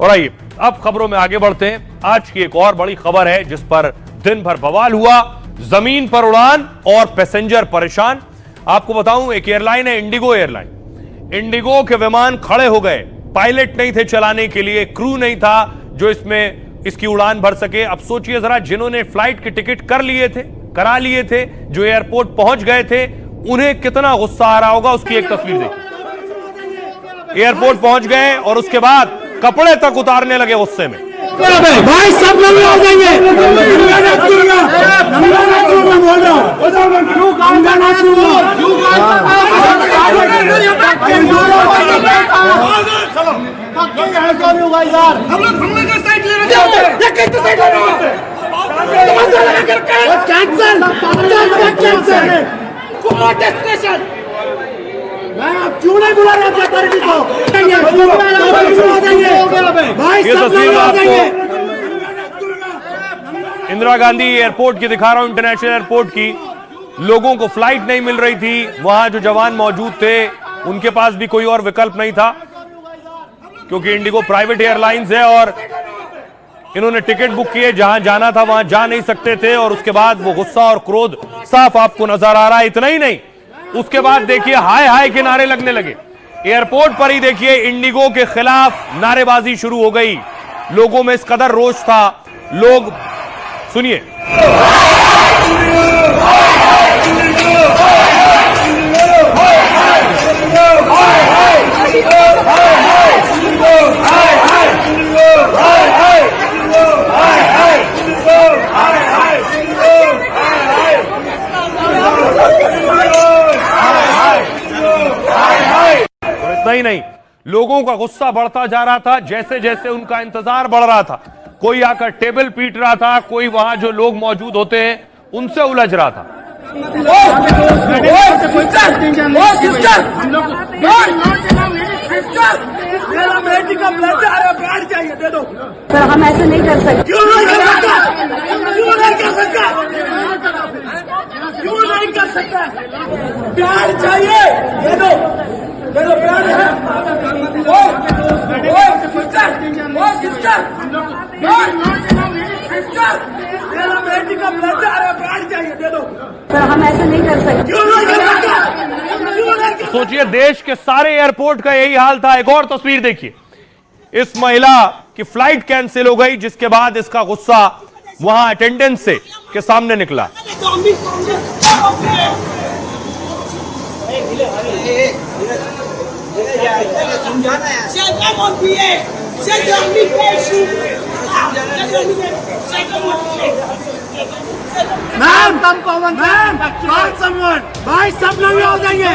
और आइए अब खबरों में आगे बढ़ते हैं। आज की एक और बड़ी खबर है जिस पर दिन भर बवाल हुआ। जमीन पर उड़ान और पैसेंजर परेशान। आपको बताऊं, एक एयरलाइन है इंडिगो एयरलाइन। इंडिगो के विमान खड़े हो गए, पायलट नहीं थे चलाने के लिए, क्रू नहीं था जो इसमें इसकी उड़ान भर सके। अब सोचिए जरा, जिन्होंने फ्लाइट के टिकट करा लिए थे, जो एयरपोर्ट पहुंच गए थे, उन्हें कितना गुस्सा आ रहा होगा, उसकी एक तस्वीर देखिए। एयरपोर्ट पहुंच गए और उसके बाद कपड़े तक उतारने लगे गुस्से में। भाई सब लोग आ जाएंगे। क्यों नहीं बुला रहे ये तस्वीर आपको इंदिरा गांधी एयरपोर्ट की दिखा रहा हूं, इंटरनेशनल एयरपोर्ट की। लोगों को फ्लाइट नहीं मिल रही थी, वहां जो जवान मौजूद थे उनके पास भी कोई और विकल्प नहीं था, क्योंकि इंडिगो प्राइवेट एयरलाइंस है और इन्होंने टिकट बुक किए, जहां जाना था वहां जा नहीं सकते थे। और उसके बाद वो गुस्सा और क्रोध साफ आपको नजर आ रहा है। इतना ही नहीं, उसके बाद देखिए हाय हाय के नारे लगने लगे। एयरपोर्ट पर ही देखिए इंडिगो के खिलाफ नारेबाजी शुरू हो गई। लोगों में इस कदर रोष था। लोग सुनिए। इतना ही नहीं, लोगों का गुस्सा बढ़ता जा रहा था जैसे जैसे उनका इंतजार बढ़ रहा था। कोई आकर टेबल पीट रहा था, कोई वहां जो लोग मौजूद होते हैं उनसे उलझ रहा था। सर हम ऐसे नहीं कर सकते। क्यों नहीं कर सकता? क्यों नहीं कर सकता? क्यों नहीं कर सकता? प्यार चाहिए, दे दो प्यार है। मेरा बेटी का ब्लड आ रहा, प्यार चाहिए, दे दो। सर हम ऐसे नहीं कर सकते। क्यों नहीं कर सकता? सोचिए, देश के सारे एयरपोर्ट का यही हाल था। एक और तस्वीर देखिए, इस महिला की फ्लाइट कैंसिल हो गई, जिसके बाद इसका गुस्सा वहां अटेंडेंस से के सामने निकला। मैम भाई सब लोग आ जाएंगे।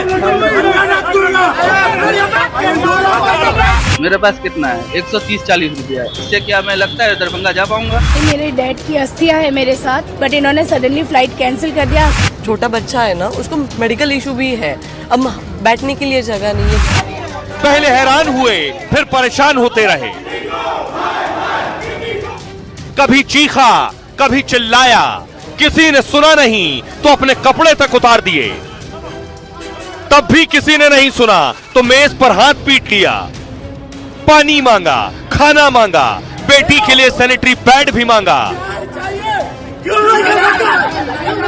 मेरे पास कितना है? 130-40 रुपया है। इससे क्या मैं लगता है दरभंगा जा पाऊंगा? मेरे डैड की अस्थियां है मेरे साथ, बट इन्होंने सडनली फ्लाइट कैंसिल कर दिया। छोटा बच्चा है ना, उसको मेडिकल इशू भी है, अब बैठने के लिए जगह नहीं है। पहले हैरान हुए, फिर परेशान होते रहे। कभी चीखा, कभी चिल्लाया, किसी ने सुना नहीं तो अपने कपड़े तक उतार दिए। तब भी किसी ने नहीं सुना तो मेज पर हाथ पीट लिया। पानी मांगा, खाना मांगा, बेटी के लिए सैनिटरी पैड भी मांगा। क्यों नहीं कर सकता?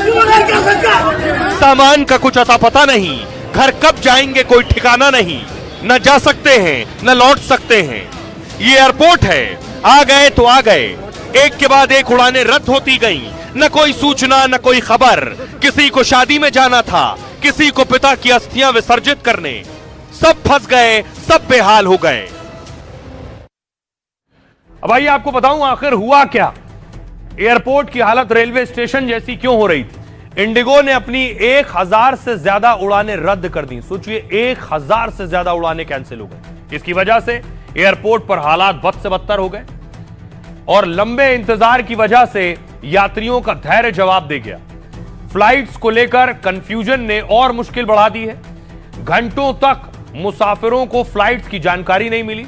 क्यों नहीं कर सकता? सामान का कुछ अता पता नहीं, घर कब जाएंगे कोई ठिकाना नहीं, न जा सकते हैं न लौट सकते हैं। ये एयरपोर्ट है, आ गए तो आ गए, एक के बाद एक उड़ानें रद्द होती गईं। न कोई सूचना न कोई खबर। किसी को शादी में जाना था, किसी को पिता की अस्थियां विसर्जित करने। सब फंस गए, सब बेहाल हो गए। अब आइए आपको बताऊं आखिर हुआ क्या। एयरपोर्ट की हालत रेलवे स्टेशन जैसी क्यों हो रही थी। इंडिगो ने अपनी 1000 से ज्यादा उड़ानें रद्द कर दी। सोचिए, 1000 से ज्यादा उड़ानें कैंसिल हो गई। इसकी वजह से एयरपोर्ट पर हालात बद से बदतर हो गए और लंबे इंतजार की वजह से यात्रियों का धैर्य जवाब दे गया। फ्लाइट्स को लेकर कंफ्यूजन ने और मुश्किल बढ़ा दी है। घंटों तक मुसाफिरों को फ्लाइट्स की जानकारी नहीं मिली।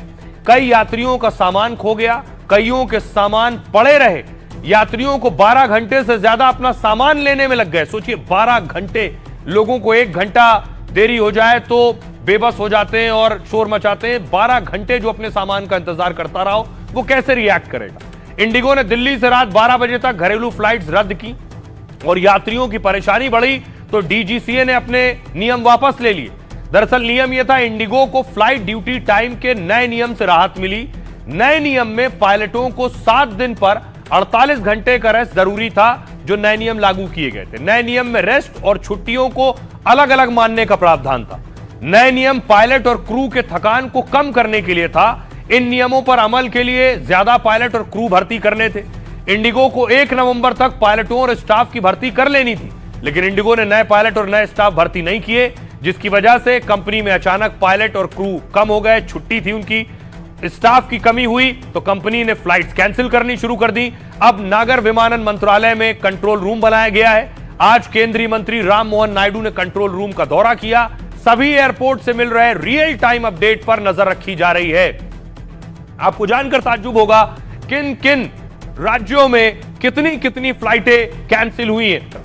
कई यात्रियों का सामान खो गया, कईयों के सामान पड़े रहे। यात्रियों को 12 घंटे से ज्यादा अपना सामान लेने में लग गए। सोचिए, 12 घंटे, लोगों को 1 घंटा देरी हो जाए तो बेबस हो जाते हैं और शोर मचाते हैं। 12 घंटे जो अपने सामान का इंतजार करता रहा हो, वो कैसे रिएक्ट करेगा। इंडिगो ने दिल्ली से रात 12 बजे तक घरेलू फ्लाइट्स रद्द की और यात्रियों की परेशानी बढ़ी तो डीजीसीए ने अपने नियम वापस ले लिए। दरअसल नियम यह था, इंडिगो को फ्लाइट ड्यूटी टाइम के नए नियम से राहत मिली। नए नियम में पायलटों को 7 दिन पर 48 घंटे का रेस्ट जरूरी था, जो नए नियम लागू किए गए थे। नए नियम में रेस्ट और छुट्टियों को अलग अलग मानने का प्रावधान था। नए नियम पायलट और क्रू के थकान को कम करने के लिए था। इन नियमों पर अमल के लिए ज्यादा पायलट और क्रू भर्ती करने थे। इंडिगो को 1 नवंबर तक पायलटों और स्टाफ की भर्ती कर लेनी थी, लेकिन इंडिगो ने नए पायलट और नए स्टाफ भर्ती नहीं किए, जिसकी वजह से कंपनी में अचानक पायलट और क्रू कम हो गए। छुट्टी थी उनकी, स्टाफ की कमी हुई तो कंपनी ने फ्लाइट्स कैंसिल करनी शुरू कर दी। अब नागर विमानन मंत्रालय में कंट्रोल रूम बनाया गया है। आज केंद्रीय मंत्री राम मोहन नायडू ने कंट्रोल रूम का दौरा किया। सभी एयरपोर्ट से मिल रहे रियल टाइम अपडेट पर नजर रखी जा रही है। आपको जानकर ताज्जुब होगा किन किन राज्यों में कितनी कितनी फ्लाइटें कैंसिल हुई हैं।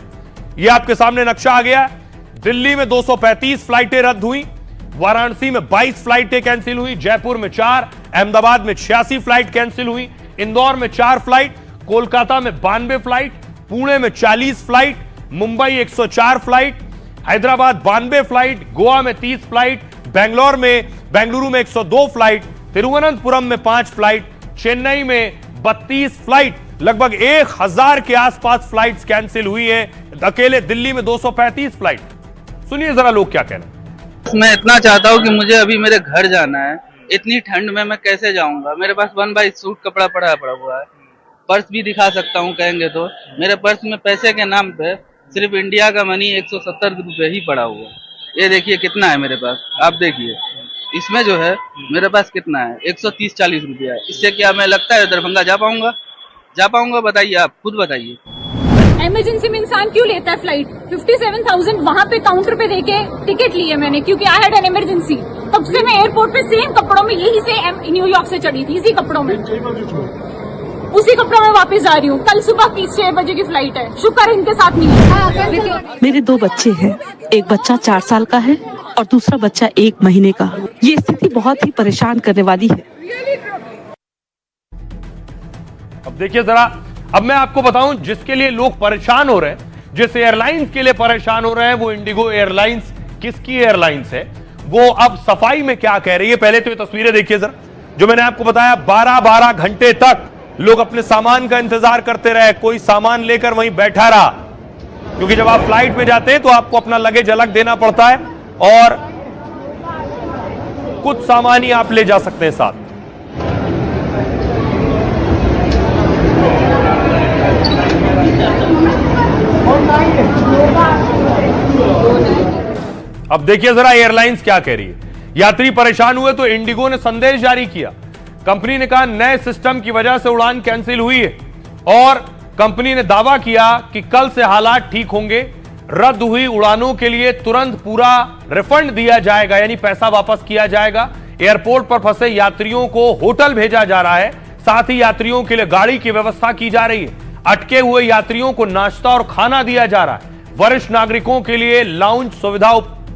यह आपके सामने नक्शा आ गया। दिल्ली में 235 फ्लाइटें रद्द हुई, वाराणसी में 22 फ्लाइटें कैंसिल हुई, जयपुर में 4, अहमदाबाद में 86 फ्लाइट कैंसिल हुई, इंदौर में 4 फ्लाइट, कोलकाता में 92 फ्लाइट, पुणे में 40 flight, Mumbai 104 flight, Hyderabad 92 flight, Goa में 30 फ्लाइट, बेंगलुरु में 102 फ्लाइट, तिरुवनंतपुरम में 5 फ्लाइट, चेन्नई में 32 फ्लाइट, लगभग 1000 के आसपास फ्लाइट्स कैंसिल हुई हैं। अकेले दिल्ली में 235 फ्लाइट। सुनिए जरा लोग क्या कह रहे हैं। मैं इतना चाहता हूँ कि मुझे अभी मेरे घर जाना है। इतनी ठंड में मैं कैसे जाऊंगा? मेरे पास 1 बाई सूट कपड़ा पड़ा हुआ है। पर्स भी दिखा सकता हूँ कहेंगे तो। मेरे पर्स में पैसे के नाम पे सिर्फ इंडिया का मनी 170 रुपए ही पड़ा हुआ है। ये देखिए कितना है मेरे पास, आप देखिए इसमें जो है मेरे पास कितना है, 130-40 रुपया है। इससे क्या मैं लगता है दरभंगा जा पाऊंगा? बताइए, आप खुद बताइए। इमरजेंसी में इंसान क्यों लेता है फ्लाइट? 57,000 वहाँ पे काउंटर पे देके टिकट लिए मैंने, क्योंकि आई हैड एन इमरजेंसी। तब से मैं एयरपोर्ट पे सेम कपड़ों में, यही से न्यूयॉर्क से चढ़ी थी, इसी कपड़ों में, उसी कपड़ों में वापस जा रही हूँ। कल सुबह की 6 बजे की फ्लाइट है। शुक्र इनके साथ नहीं है। मेरे 2 बच्चे हैं, एक बच्चा 4 साल का है और दूसरा बच्चा 1 महीने का। ये स्थिति बहुत ही परेशान करने वाली है। अब देखिए जरा, अब मैं आपको बताऊं जिसके लिए लोग परेशान हो रहे हैं, जिस एयरलाइंस के लिए परेशान हो रहे हैं, वो इंडिगो एयरलाइंस किसकी एयरलाइंस है, वो अब सफाई में क्या कह रही है। पहले तो ये तस्वीरें देखिए जरा, जो मैंने आपको बताया 12-12 घंटे तक लोग अपने सामान का इंतजार करते रहे। कोई सामान लेकर वहीं बैठा रहा, क्योंकि जब आप फ्लाइट में जाते हैं तो आपको अपना लगेज अलग देना पड़ता है और कुछ सामान ही आप ले जा सकते हैं साथ। अब देखिए जरा एयरलाइंस क्या कह रही है। यात्री परेशान हुए तो इंडिगो ने संदेश जारी किया। कंपनी ने कहा नए सिस्टम की वजह से उड़ान कैंसिल हुई है और कंपनी ने दावा किया कि कल से हालात ठीक होंगे। रद्द हुई उड़ानों के लिए तुरंत पूरा रिफंड दिया जाएगा, यानी पैसा वापस किया जाएगा। एयरपोर्ट पर फंसे यात्रियों को होटल भेजा जा रहा है, साथ ही यात्रियों के लिए गाड़ी की व्यवस्था की जा रही है। अटके हुए यात्रियों को नाश्ता और खाना दिया जा रहा है। वरिष्ठ नागरिकों के लिए लाउंज सुविधा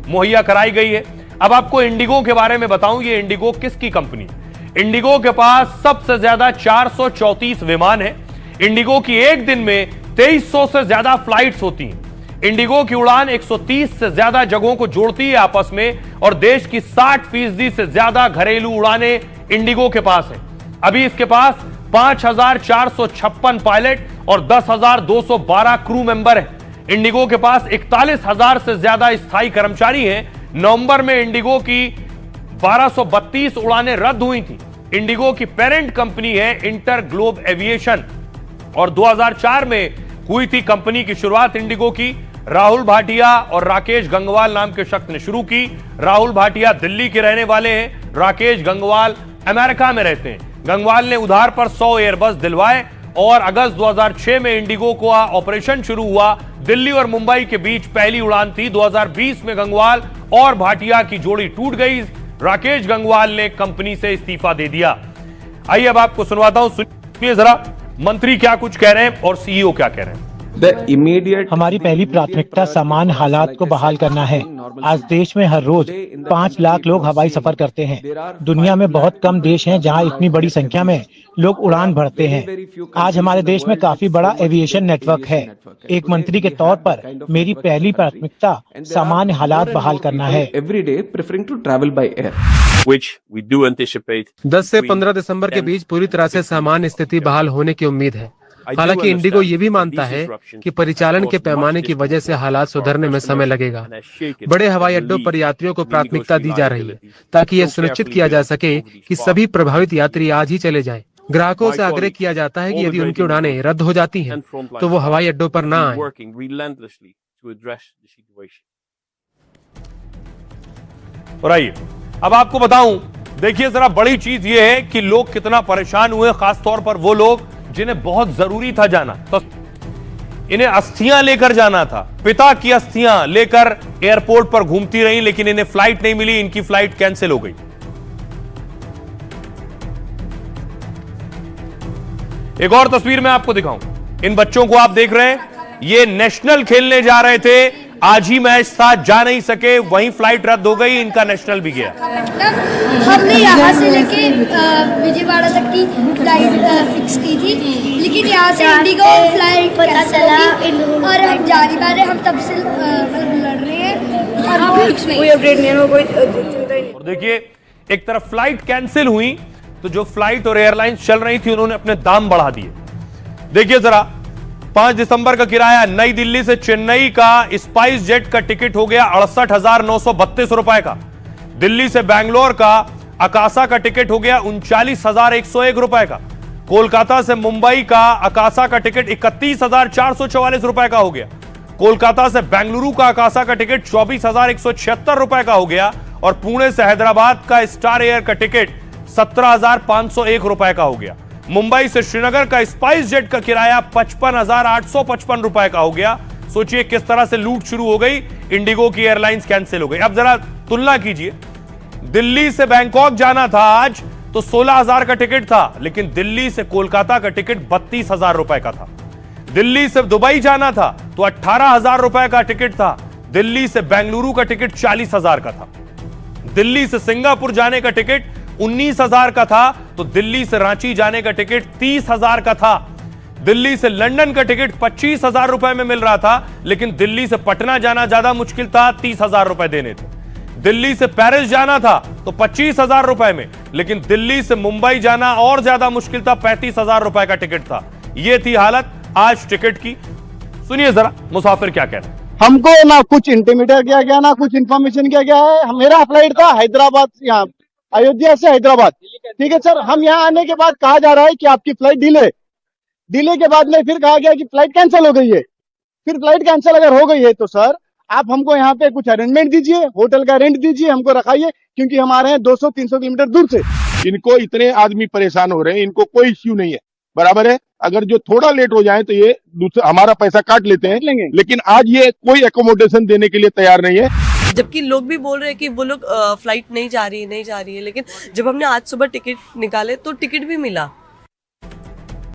मुहैया कराई गई है। अब आपको इंडिगो के बारे में बताऊं, ये इंडिगो किसकी कंपनी है। इंडिगो के पास सबसे ज्यादा 434 विमान है। इंडिगो की एक दिन में 2300 से ज्यादा फ्लाइट्स होती हैं। इंडिगो की उड़ान 130 से ज्यादा जगहों को जोड़ती है आपस में और देश की 60% से ज्यादा घरेलू उड़ानें इंडिगो के पास है। अभी इसके पास 5456 पायलट और 10,212 क्रू मेंबर हैं। इंडिगो के पास 41,000 से ज्यादा स्थायी कर्मचारी हैं। नवंबर में इंडिगो की 1232 उड़ानें रद्द हुई थी। इंडिगो की पेरेंट कंपनी है इंटर ग्लोब एविएशन और 2004 में हुई थी कंपनी की शुरुआत इंडिगो की। राहुल भाटिया और राकेश गंगवाल नाम के शख्स ने शुरू की। राहुल भाटिया दिल्ली के रहने वाले हैं, राकेश गंगवाल अमेरिका में रहते हैं। गंगवाल ने उधार पर 100 एयरबस दिलवाए और अगस्त 2006 में इंडिगो का ऑपरेशन शुरू हुआ। दिल्ली और मुंबई के बीच पहली उड़ान थी। 2020 में गंगवाल और भाटिया की जोड़ी टूट गई। राकेश गंगवाल ने कंपनी से इस्तीफा दे दिया। आइए अब आपको सुनवाता हूं, सुनिए जरा मंत्री क्या कुछ कह रहे हैं और सीईओ क्या कह रहे हैं। हमारी पहली प्राथमिकता सामान्य हालात को बहाल करना है। आज देश में हर रोज 5 लाख लोग हवाई सफर करते हैं। दुनिया में बहुत कम देश हैं जहां इतनी बड़ी संख्या में लोग उड़ान भरते हैं। आज हमारे देश में काफी बड़ा एविएशन नेटवर्क है। एक मंत्री के तौर पर मेरी पहली प्राथमिकता सामान्य हालात बहाल करना है। 10 से 15 दिसंबर के बीच पूरी तरह से सामान्य स्थिति बहाल होने की उम्मीद है। हालांकि इंडिगो ये भी मानता है कि परिचालन के पैमाने की वजह से हालात सुधरने में समय लगेगा। बड़े हवाई अड्डों पर यात्रियों को प्राथमिकता दी जा रही है ताकि यह सुनिश्चित किया जा सके कि सभी प्रभावित यात्री आज ही चले जाएं। ग्राहकों से आग्रह किया जाता है कि यदि उनकी उड़ानें रद्द हो जाती हैं तो वो हवाई अड्डों पर न आएं। और आइए अब आपको बताऊं, देखिए जरा बड़ी चीज ये है कि लोग कितना परेशान हुए, खास तौर पर वो लोग जिन्हें बहुत जरूरी था जाना। तो इन्हें अस्थियां लेकर जाना था, पिता की अस्थियां लेकर एयरपोर्ट पर घूमती रही, लेकिन इन्हें फ्लाइट नहीं मिली, इनकी फ्लाइट कैंसिल हो गई। एक और तस्वीर मैं आपको दिखाऊं, इन बच्चों को आप देख रहे हैं, ये नेशनल खेलने जा रहे थे, आज ही मैच था, जा नहीं सके, वहीं फ्लाइट रद्द हो गई, इनका नेशनल भी गया। हमने यहाँ से लेके विजयवाड़ा तक की फ्लाइट फिक्स की थी, लेकिन यहाँ से इंडिगो फ्लाइट पता चला और हम जा नहीं पा रहे। हम तब से लड़ रहे हैं और कोई अपडेट नहीं है, कोई चिंता ही नहीं। और देखिए एक तरफ फ्लाइट कैंसिल हुई तो जो फ्लाइट और एयरलाइंस चल रही थी उन्होंने अपने दाम बढ़ा दिए। देखिए जरा 5 दिसंबर का किराया नई दिल्ली से चेन्नई का स्पाइस जेट का टिकट हो गया 68,932 रुपए का। दिल्ली से बैंगलोर का अकाशा का टिकट हो गया 39,101 रुपए का। कोलकाता से मुंबई का अकाशा का टिकट 31,444 रुपए का हो गया। कोलकाता से बेंगलुरु का अकाशा का टिकट 24,176 रुपए का हो गया। और पुणे से हैदराबाद का स्टार एयर का टिकट 17,501 रुपए का हो गया। मुंबई से श्रीनगर का स्पाइस जेट का किराया 55,855 रुपए का हो गया। सोचिए किस तरह से लूट शुरू हो गई, इंडिगो की एयरलाइंस कैंसिल हो गई। अब जरा तुलना कीजिए, दिल्ली से बैंकॉक जाना था आज तो 16,000 का टिकट था, लेकिन दिल्ली से कोलकाता का टिकट 32,000 रुपए का था। दिल्ली से दुबई जाना था तो 18,000 रुपए का टिकट था, दिल्ली से बेंगलुरु का टिकट 40,000 का था। दिल्ली से सिंगापुर जाने का टिकट 19,000 का था तो दिल्ली से रांची जाने का टिकट 30,000 का था। दिल्ली से लंदन का टिकट 25,000 रुपए में मिल रहा था, लेकिन दिल्ली से पटना जाना ज्यादा मुश्किल था, 30,000 रुपए देने थे। दिल्ली से पेरिस जाना था तो 25,000 रुपए में, लेकिन दिल्ली से मुंबई जाना और ज्यादा मुश्किल था, 35,000 रुपए का टिकट था। यह थी हालत आज टिकट की। सुनिए जरा मुसाफिर क्या कहते हैं। हमको ना कुछ इंटीमेटर किया गया, ना कुछ इन्फॉर्मेशन किया गया है। मेरा फ्लाइट था हैदराबाद, यहाँ अयोध्या से हैदराबाद, ठीक है सर। हम यहाँ आने के बाद कहा जा रहा है कि आपकी फ्लाइट डिले के बाद में फिर कहा गया कि फ्लाइट कैंसिल हो गई है। फिर फ्लाइट कैंसिल अगर हो गई है तो सर आप हमको यहाँ पे कुछ अरेंजमेंट दीजिए, होटल का रेंट दीजिए, हमको रखाइए, क्योंकि हमारे यहाँ 200-300 किलोमीटर दूर से। इनको इतने आदमी परेशान हो रहे हैं, इनको कोई इश्यू नहीं है, बराबर है। अगर जो थोड़ा लेट हो जाए तो ये दूसरा हमारा पैसा काट लेते हैं, लेकिन आज ये कोई एकोमोडेशन देने के लिए तैयार नहीं है। जबकि लोग भी बोल रहे हैं कि वो लोग फ्लाइट नहीं जा रही है, लेकिन जब हमने आज सुबह टिकट निकाले तो टिकट भी मिला।